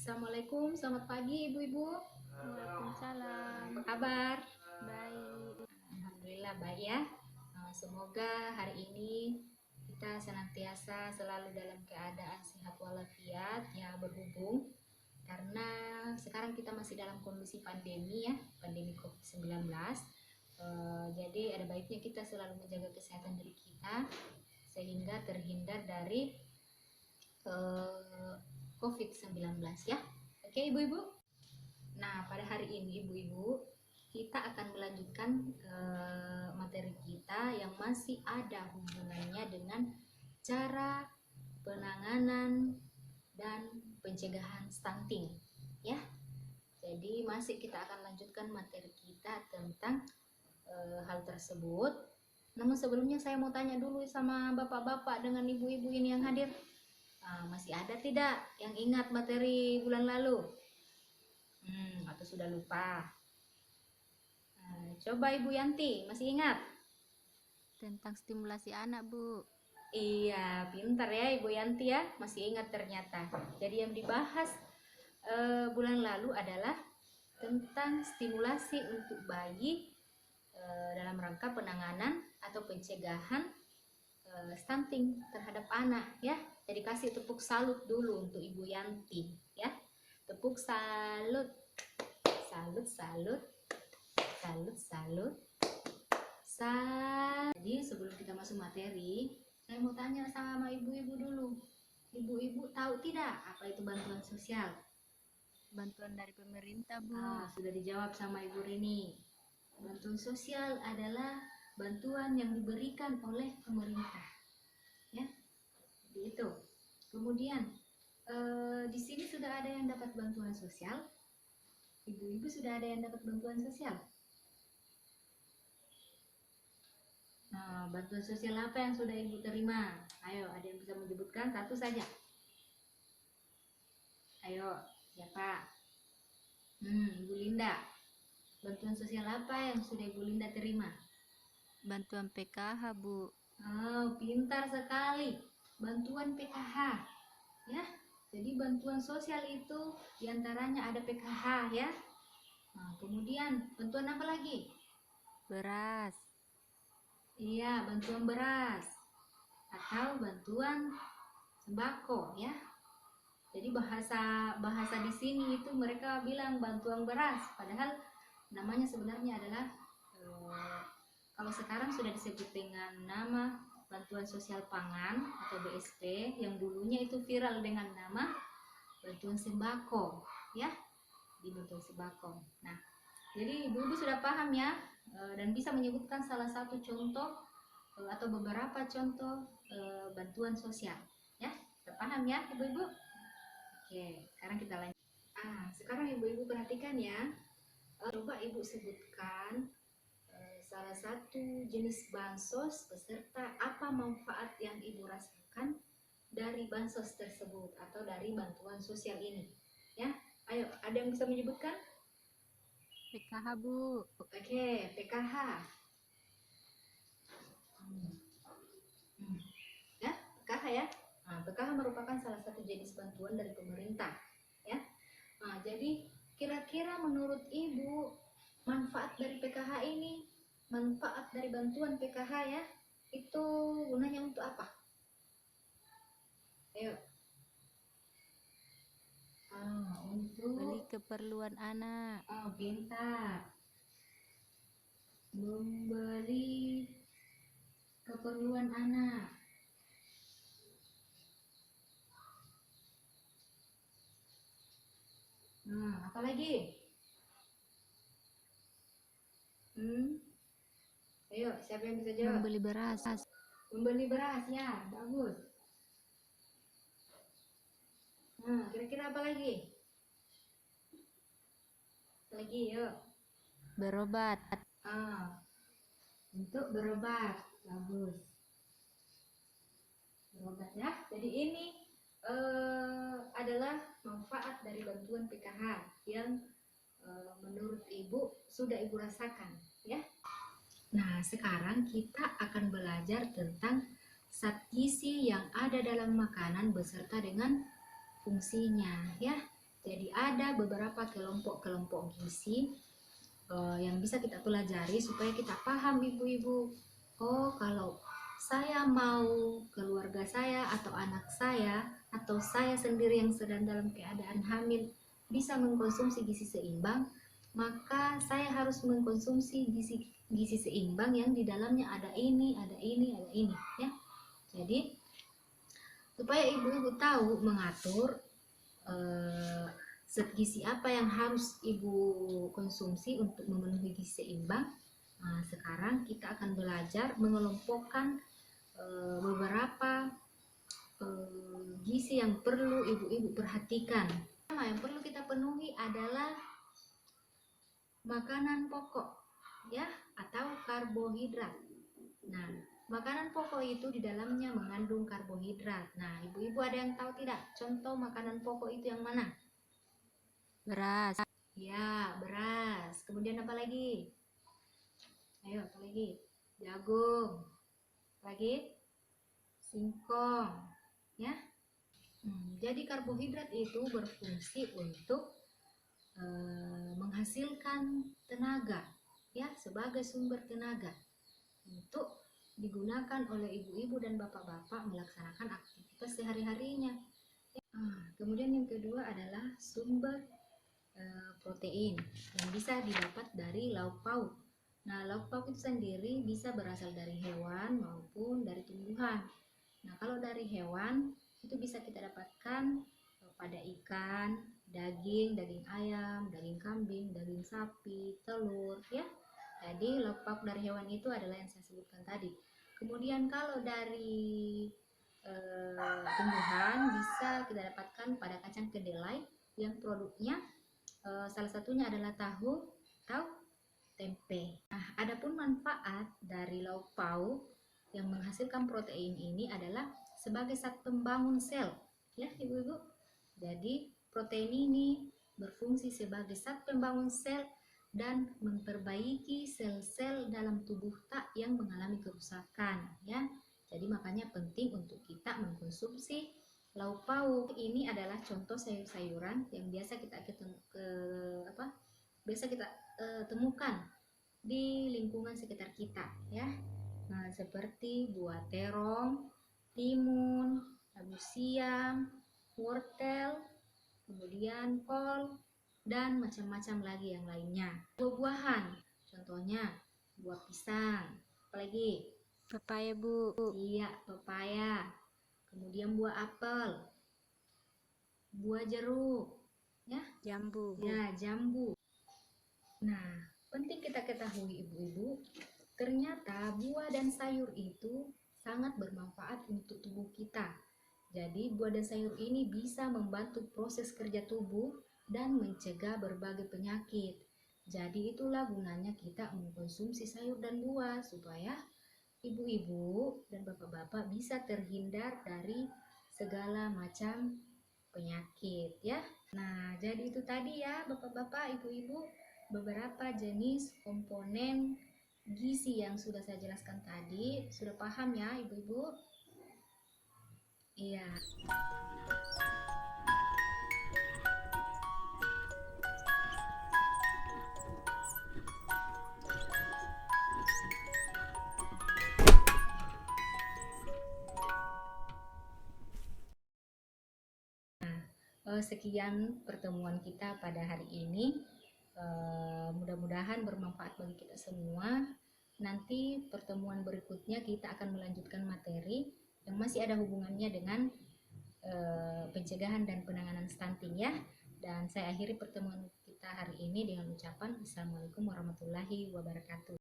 Assalamualaikum, selamat pagi ibu-ibu. Waalaikumsalam. Apa kabar? Baik. Alhamdulillah baik ya. Semoga hari ini kita senantiasa selalu dalam keadaan sehat walafiat ya, berhubung karena sekarang kita masih dalam kondisi pandemi ya, pandemi COVID-19. Jadi ada baiknya kita selalu menjaga kesehatan diri kita sehingga terhindar dari COVID-19 ya. Oke ibu-ibu. Nah pada hari ini ibu-ibu kita akan melanjutkan materi kita yang masih ada hubungannya dengan cara penanganan dan pencegahan stunting ya. Jadi masih kita akan lanjutkan materi kita tentang hal tersebut. Namun sebelumnya saya mau tanya dulu sama bapak-bapak dengan ibu-ibu ini yang hadir. Masih ada tidak yang ingat materi bulan lalu? Atau sudah lupa? Coba Ibu Yanti, masih ingat? Tentang stimulasi anak, Bu. Iya, pintar ya Ibu Yanti ya, masih ingat ternyata. Jadi yang dibahas bulan lalu adalah tentang stimulasi untuk bayi dalam rangka penanganan atau pencegahan stunting terhadap anak ya. Jadi kasih tepuk salut dulu untuk Ibu Yanti ya. Tepuk salut. Salut, salut. Salut, salut. Jadi sebelum kita masuk materi, saya mau tanya sama ibu-ibu dulu. Ibu-ibu tahu tidak apa itu bantuan sosial? Bantuan dari pemerintah, Bu. Sudah dijawab sama Ibu Rini. Bantuan sosial adalah bantuan yang diberikan oleh pemerintah. Ya, itu. Kemudian di sini sudah ada yang dapat bantuan sosial. Ibu-ibu sudah ada yang dapat bantuan sosial. Nah, bantuan sosial apa yang sudah ibu terima? Ayo, ada yang bisa menyebutkan satu saja. Ayo, siapa? Ibu Linda. Bantuan sosial apa yang sudah Ibu Linda terima? Bantuan PKH, Bu. Pintar sekali. Bantuan PKH. Ya, jadi bantuan sosial itu diantaranya ada PKH ya. Kemudian bantuan apa lagi? Beras. Iya, bantuan beras atau bantuan sembako ya. Jadi bahasa di sini itu mereka bilang bantuan beras, padahal namanya sebenarnya adalah kalau sekarang sudah disebut dengan nama bantuan sosial pangan atau BSP, yang dulunya itu viral dengan nama bantuan sembako ya, di bantuan sembako. Nah, jadi ibu-ibu sudah paham ya, dan bisa menyebutkan salah satu contoh atau beberapa contoh bantuan sosial ya. Sudah paham ya ibu-ibu? Oke, sekarang kita lanjut. Sekarang ibu-ibu perhatikan ya. Coba ibu sebutkan salah satu jenis bansos beserta apa manfaat yang ibu rasakan dari bansos tersebut atau dari bantuan sosial ini. Ya, ayo, ada yang bisa menyebutkan? PKH, Bu. Oke, PKH. Ya, PKH ya. PKH merupakan salah satu jenis bantuan dari pemerintah. Ya. Jadi kira-kira menurut ibu manfaat dari PKH ini, manfaat dari bantuan PKH ya, itu gunanya untuk apa? Ayo. Untuk beli keperluan anak. Pintar. Membeli keperluan anak. Apa lagi? Ayo, siapa yang bisa jawab? Membeli beras. Membeli beras ya, bagus. Kira-kira apa lagi? Lagi, yuk. Berobat. Untuk berobat, bagus. Berobat ya. Jadi ini adalah manfaat dari bantuan PKH yang menurut ibu sudah ibu rasakan ya. Nah, sekarang kita akan belajar tentang zat gizi yang ada dalam makanan beserta dengan fungsinya ya. Jadi ada beberapa kelompok-kelompok gizi yang bisa kita pelajari supaya kita paham ibu-ibu. Oh, kalau saya mau keluarga saya atau anak saya atau saya sendiri yang sedang dalam keadaan hamil bisa mengkonsumsi gizi seimbang, maka saya harus mengkonsumsi gizi seimbang yang di dalamnya ada ini, ya. Jadi supaya ibu-ibu tahu mengatur zat gizi apa yang harus ibu konsumsi untuk memenuhi gizi seimbang. Nah, sekarang kita akan belajar mengelompokkan beberapa gizi yang perlu ibu-ibu perhatikan. Yang perlu kita penuhi adalah makanan pokok, ya, atau karbohidrat. Nah, makanan pokok itu di dalamnya mengandung karbohidrat. Nah, ibu-ibu ada yang tahu tidak contoh makanan pokok itu yang mana? Beras. Ya, beras. Kemudian apa lagi? Ayo, apa lagi? Jagung. Apa lagi? Singkong. Ya. Jadi karbohidrat itu berfungsi untuk menghasilkan tenaga, ya, sebagai sumber tenaga untuk digunakan oleh ibu-ibu dan bapak-bapak melaksanakan aktivitas sehari-harinya. Kemudian yang kedua adalah sumber protein yang bisa didapat dari lauk pauk. Nah, lauk pauk itu sendiri bisa berasal dari hewan maupun dari tumbuhan. Nah, kalau dari hewan itu bisa kita dapatkan pada ikan, daging ayam, daging kambing, daging sapi, telur, ya. Jadi lauk pauk dari hewan itu adalah yang saya sebutkan tadi. Kemudian kalau dari tumbuhan bisa kita dapatkan pada kacang kedelai yang produknya salah satunya adalah tahu atau tempe. Nah, adapun manfaat dari lauk pauk yang menghasilkan protein ini adalah sebagai zat pembangun sel, ya ibu-ibu. Jadi protein ini berfungsi sebagai zat pembangun sel dan memperbaiki sel-sel dalam tubuh tak yang mengalami kerusakan, ya. Jadi makanya penting untuk kita mengkonsumsi lauk pauk. Ini adalah contoh sayur-sayuran yang biasa kita temukan di lingkungan sekitar kita, ya. Nah, seperti buah terong, timun, labu siam, wortel, kemudian kol, dan macam-macam lagi yang lainnya. Buah-buahan, contohnya buah pisang, apalagi? Pepaya, Bu. Iya, pepaya. Kemudian buah apel, buah jeruk, ya. Jambu. Ya, jambu. Nah, penting kita ketahui ibu-ibu, ternyata buah dan sayur itu sangat bermanfaat untuk tubuh kita. Jadi buah dan sayur ini bisa membantu proses kerja tubuh dan mencegah berbagai penyakit. Jadi itulah gunanya kita mengkonsumsi sayur dan buah supaya ibu-ibu dan bapak-bapak bisa terhindar dari segala macam penyakit, ya. Nah, jadi itu tadi ya bapak-bapak, ibu-ibu, beberapa jenis komponen gizi yang sudah saya jelaskan tadi. Sudah paham ya ibu-ibu? Iya. Sekian pertemuan kita pada hari ini. Mudah-mudahan bermanfaat bagi kita semua. Nanti pertemuan berikutnya kita akan melanjutkan materi yang masih ada hubungannya dengan pencegahan dan penanganan stunting, ya. Dan saya akhiri pertemuan kita hari ini dengan ucapan Assalamualaikum warahmatullahi wabarakatuh.